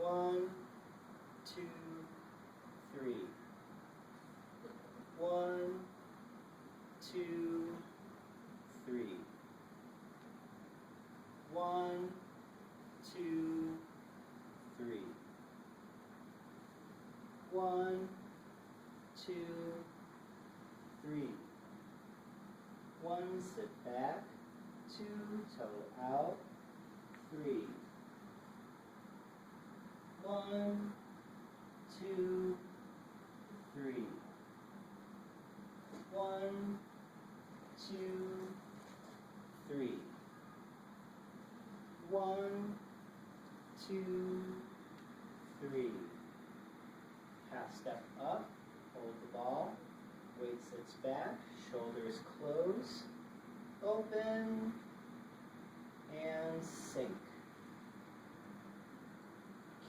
1, 2, 3. 1, 2, 3. 1, 2, 3. 1, 2, 3. 1, sit back. 2, toe out. 3. 1, 2, 3. 1, 2, 3. 1, 2, 3. Half step up, hold the ball, weight sits back, shoulders close, open, and sink.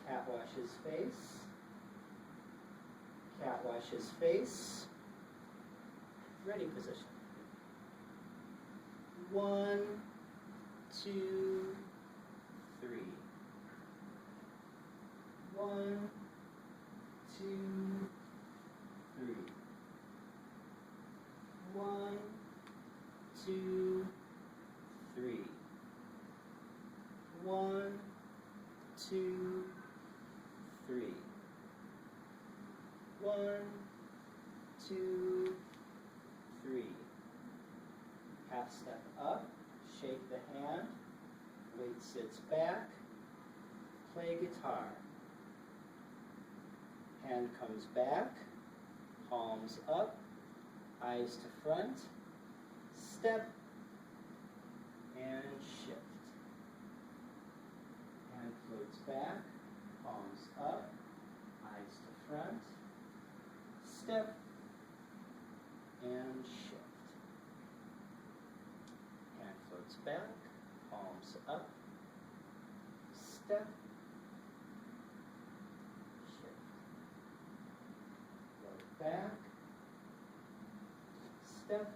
Cat washes face, cat washes face, ready position. 1, 2, 3. 1, 2, 3. 1, 2, 3. 1, 2, 3. 1, 2, 3. Half step up, shake the hand, weight sits back, play guitar. Hand comes back, palms up, eyes to front, step, and shift. Hand floats back, palms up, eyes to front, step, and shift. Hand floats back, palms up, step, shift. Float back, step,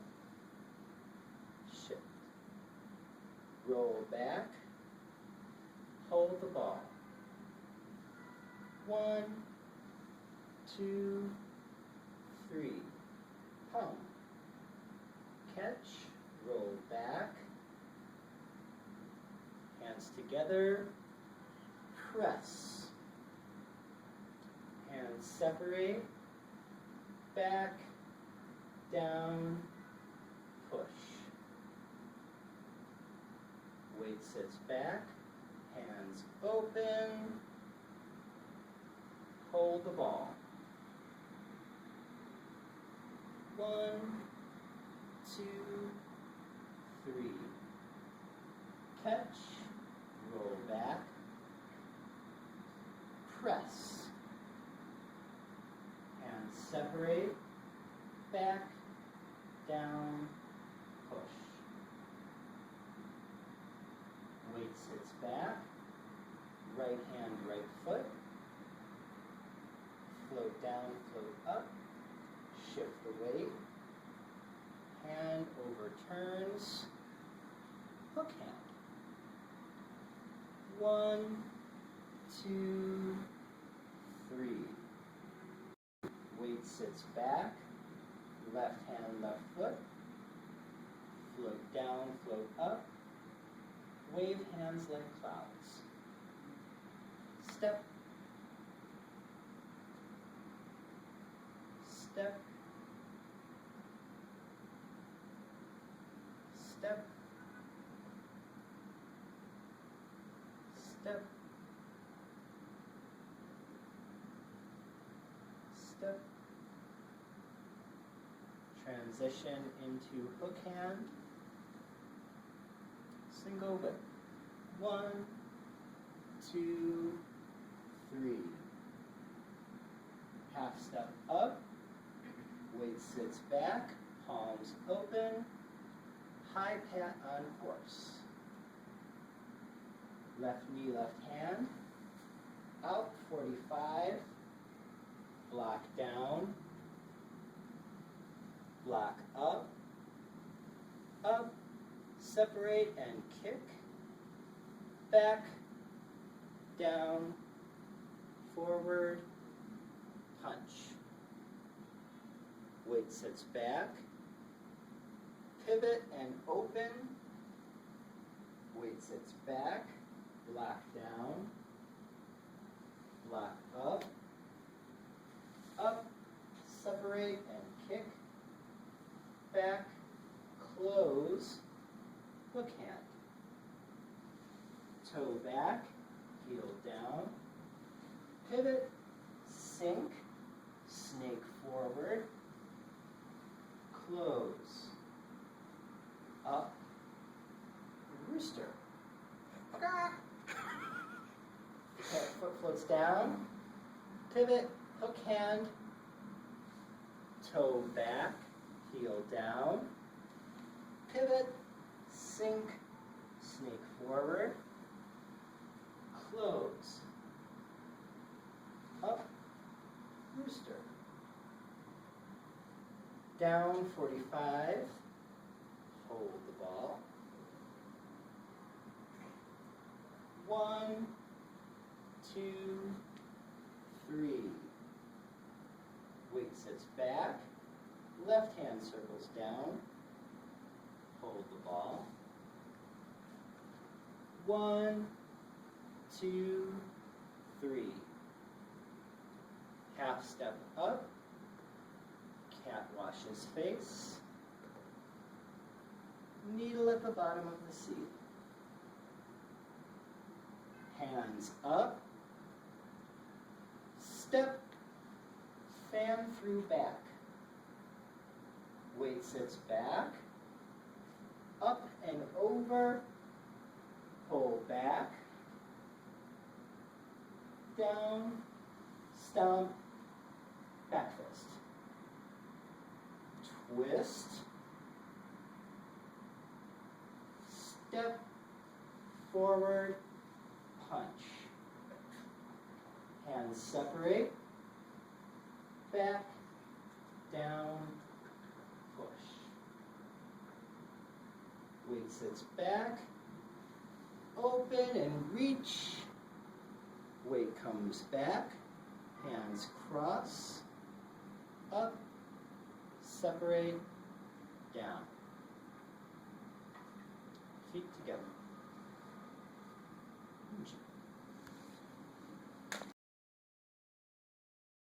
shift. Roll back, hold the ball. 1, 2, 3. Pump. Catch, roll back, hands together, press. Hands separate, back, down, push. Weight sits back, hands open, hold the ball. 1, 2, 3. Catch, roll back, press. Hands separate, back, down, push. Weight sits back, right hand, right foot. Float down, float up, shift the weight. Hand overturns, hook hand. 1, 2, 3. Weight sits back, left hand, left foot. Float down, float up. Wave hands like clouds. Step, step, step, step, step. Transition into hook hand. Single whip. 1, 2, 3. Half step up. Weight sits back. Palms open. High pat on horse. Left knee, left hand. Out 45. Block down. Block up. Up. Separate and kick. Back. Down. forward, punch. Weight sits back, pivot and open. Weight sits back, block down, block up, up, separate and kick, back, close, hook hand. Toe back, heel down, pivot, sink, snake forward, close, up, rooster. Okay, foot floats down, pivot, hook hand, toe back, heel down, pivot, sink, snake forward, close, up, rooster. Down 45, hold the ball. 1, 2, 3. Weight sits back, left hand circles down, hold the ball. 1, 2, 3. Half step up, cat washes face, needle at the bottom of the seat. Hands up, step, fan through back. Weight sits back, up and over, pull back, down, stomp, back fist. Twist, step, forward, punch. Hands separate, back, down, push. Weight sits back, open and reach. Weight comes back, hands cross, up, separate, down. Feet together.